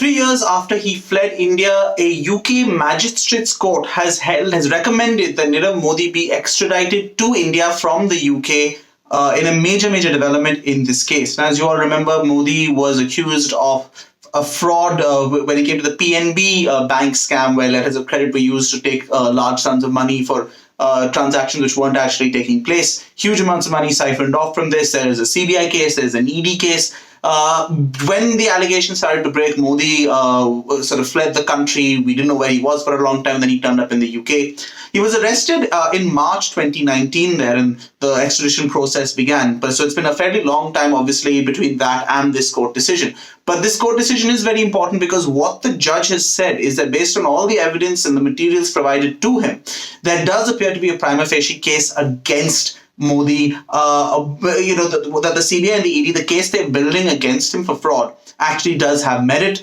3 years after he fled India, a UK magistrates court has recommended that Nirav Modi be extradited to India from the UK in a major development in this case. Now, as you all remember, Modi was accused of a fraud when it came to the PNB bank scam, where letters of credit were used to take large sums of money for transactions which weren't actually taking place. Huge amounts of money siphoned off from this. There is a CBI case, there's an ED case. When the allegations started to break, Modi sort of fled the country. We didn't know where he was for a long time. Then he turned up in the UK. He was arrested in March 2019 there, and the extradition process began. But so it's been a fairly long time, obviously, between that and this court decision. But this court decision is very important because what the judge has said is that based on all the evidence and the materials provided to him, there does appear to be a prima facie case against Modi, that the CBI and the ED, the case they're building against him for fraud, actually does have merit.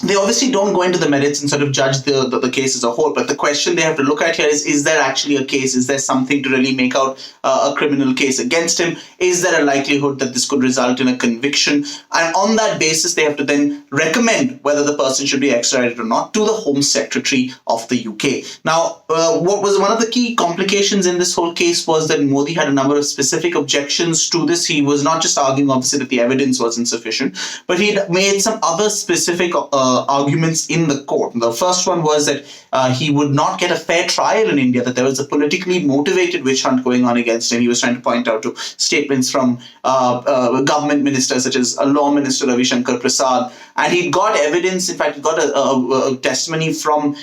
They obviously don't go into the merits and sort of judge the case as a whole, but the question they have to look at here is there actually a case? Is there something to really make out a criminal case against him? Is there a likelihood that this could result in a conviction? And on that basis, they have to then recommend whether the person should be extradited or not to the Home Secretary of the UK. Now, what was one of the key complications in this whole case was that Modi had a number of specific objections to this. He was not just arguing, obviously, that the evidence was insufficient, but he had made some other specific arguments in the court. The first one was that he would not get a fair trial in India, that there was a politically motivated witch hunt going on against him. He was trying to point out to statements from government ministers such as Law Minister Ravi Shankar Prasad. And he got evidence, in fact, he got a testimony from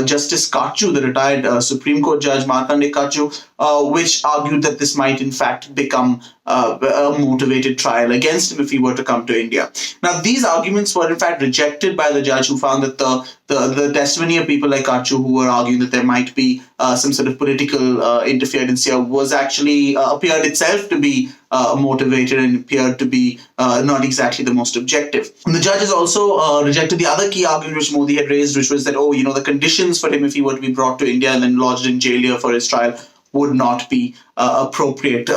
Justice Kachu, the retired Supreme Court Judge Markandeya Kachu, which argued that this might in fact become a motivated trial against him if he were to come to India. Now, these arguments were in fact rejected by the judge, who found that the testimony of people like Kachu, who were arguing that there might be some sort of political interference here, was actually appeared itself to be motivated and appeared to be not exactly the most objective. And the judge has also rejected the other key argument which Modi had raised, which was that, the conditions for him if he were to be brought to India and then lodged in jail here for his trial would not be appropriate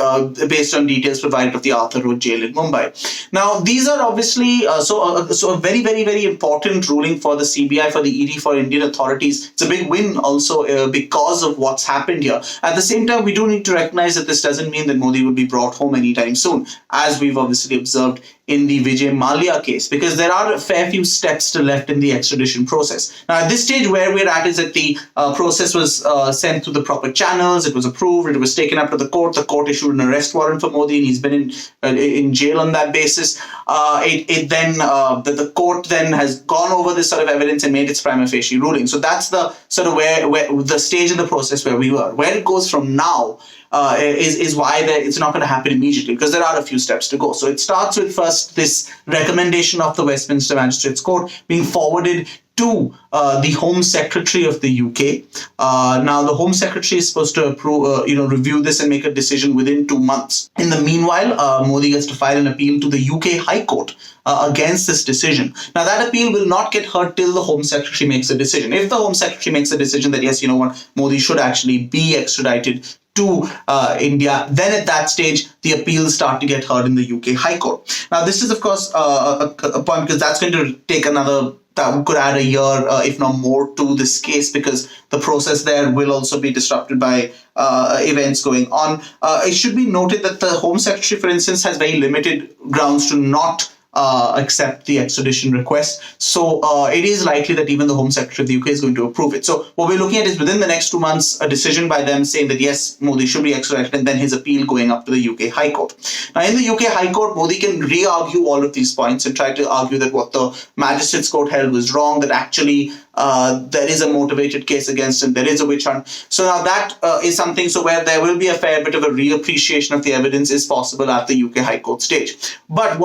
based on details provided of the Arthur Road jail in Mumbai. Now, these are obviously so a very important ruling for the CBI, for the ED, for Indian authorities. It's a big win also because of what's happened here. At the same time, we do need to recognize that this doesn't mean that Modi will be brought home anytime soon, as we've obviously observed in the Vijay Mallya case, because there are a fair few steps still left in the extradition process. Now, at this stage, where we're at is that the process was sent through the proper channels. It was approved. It was taken up to the court. The court issued an arrest warrant for Modi, and he's been in jail on that basis. The court then has gone over this sort of evidence and made its prima facie ruling. So that's the sort of where the stage in the process where we were. Where it goes from now is why it's not going to happen immediately, because there are a few steps to go. So it starts with first this recommendation of the Westminster Magistrates Court being forwarded to the Home Secretary of the UK. Now, the Home Secretary is supposed to approve, review this and make a decision within 2 months. In the meanwhile, Modi gets to file an appeal to the UK High Court against this decision. Now, that appeal will not get heard till the Home Secretary makes a decision. If the Home Secretary makes a decision that, yes, Modi should actually be extradited to India, then at that stage, the appeals start to get heard in the UK High Court. Now, this is, of course, a point, because that's going to take that could add a year, if not more, to this case, because the process there will also be disrupted by events going on. It should be noted that the Home Secretary, for instance, has very limited grounds to not accept the extradition request. So it is likely that even the Home Secretary of the UK is going to approve it. So what we're looking at is within the next 2 months, a decision by them saying that yes, Modi should be extradited, and then his appeal going up to the UK High Court. Now, in the UK High Court, Modi can re-argue all of these points and try to argue that what the Magistrates Court held was wrong, that actually there is a motivated case against him, there is a witch hunt. So now that is something where there will be a fair bit of a reappreciation of the evidence is possible at the UK High Court stage. But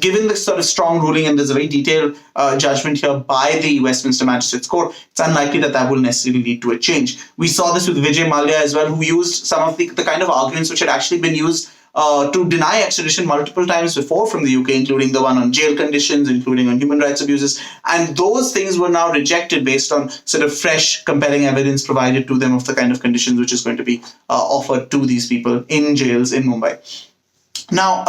given the sort of strong ruling, and there's a very detailed judgment here by the Westminster Magistrates Court, it's unlikely that will necessarily lead to a change. We saw this with Vijay Mallya as well, who used some of the kind of arguments which had actually been used to deny extradition multiple times before from the UK, including the one on jail conditions, including on human rights abuses. And those things were now rejected based on sort of fresh, compelling evidence provided to them of the kind of conditions which is going to be offered to these people in jails in Mumbai. Now,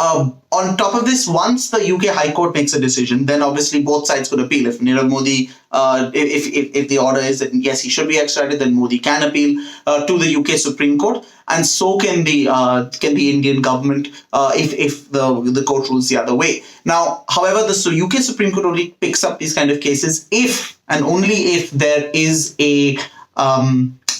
on top of this, once the UK High Court makes a decision, then obviously both sides could appeal. If Nirav Modi, if the order is that yes, he should be extradited, then Modi can appeal to the UK Supreme Court, and so can the Indian government if the court rules the other way. Now, however, the UK Supreme Court only picks up these kind of cases if and only if there is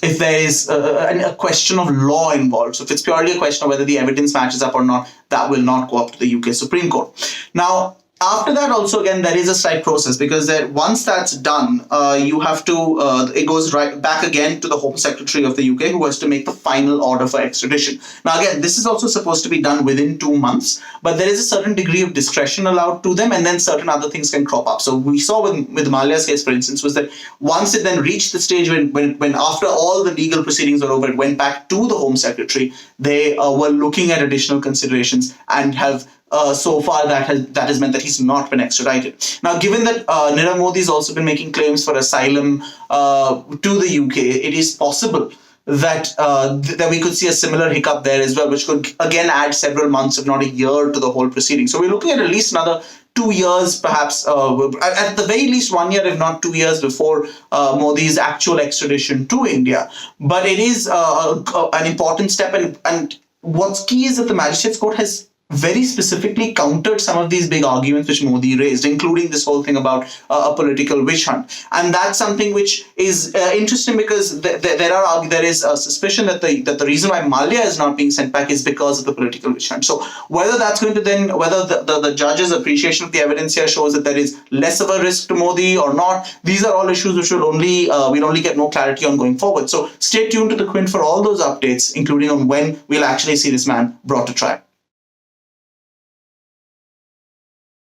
if there is a question of law involved. So if it's purely a question of whether the evidence matches up or not, that will not go up to the UK Supreme Court. Now, after that also, again, there is a slight process, because once that's done, you have to, it goes right back again to the Home Secretary of the UK, who has to make the final order for extradition. Now, again, this is also supposed to be done within 2 months, but there is a certain degree of discretion allowed to them, and then certain other things can crop up. So we saw with Malia's case, for instance, was that once it then reached the stage when after all the legal proceedings were over, it went back to the Home Secretary, they were looking at additional considerations and have so far that has meant that he's not been extradited. Now, given that Nirav Modi has also been making claims for asylum to the UK, it is possible that that we could see a similar hiccup there as well, which could again add several months, if not a year, to the whole proceeding. So we're looking at least another 2 years, perhaps at the very least 1 year, if not 2 years, before Modi's actual extradition to India. But it is an important step, and what's key is that the Magistrates Court has very specifically countered some of these big arguments which Modi raised, including this whole thing about a political witch hunt. And that's something which is interesting, because there is a suspicion that the reason why Malia is not being sent back is because of the political witch hunt. So whether that's going to then, whether the judge's appreciation of the evidence here shows that there is less of a risk to Modi or not, these are all issues which we'll only get more clarity on going forward. So stay tuned to the Quint for all those updates, including on when we'll actually see this man brought to trial.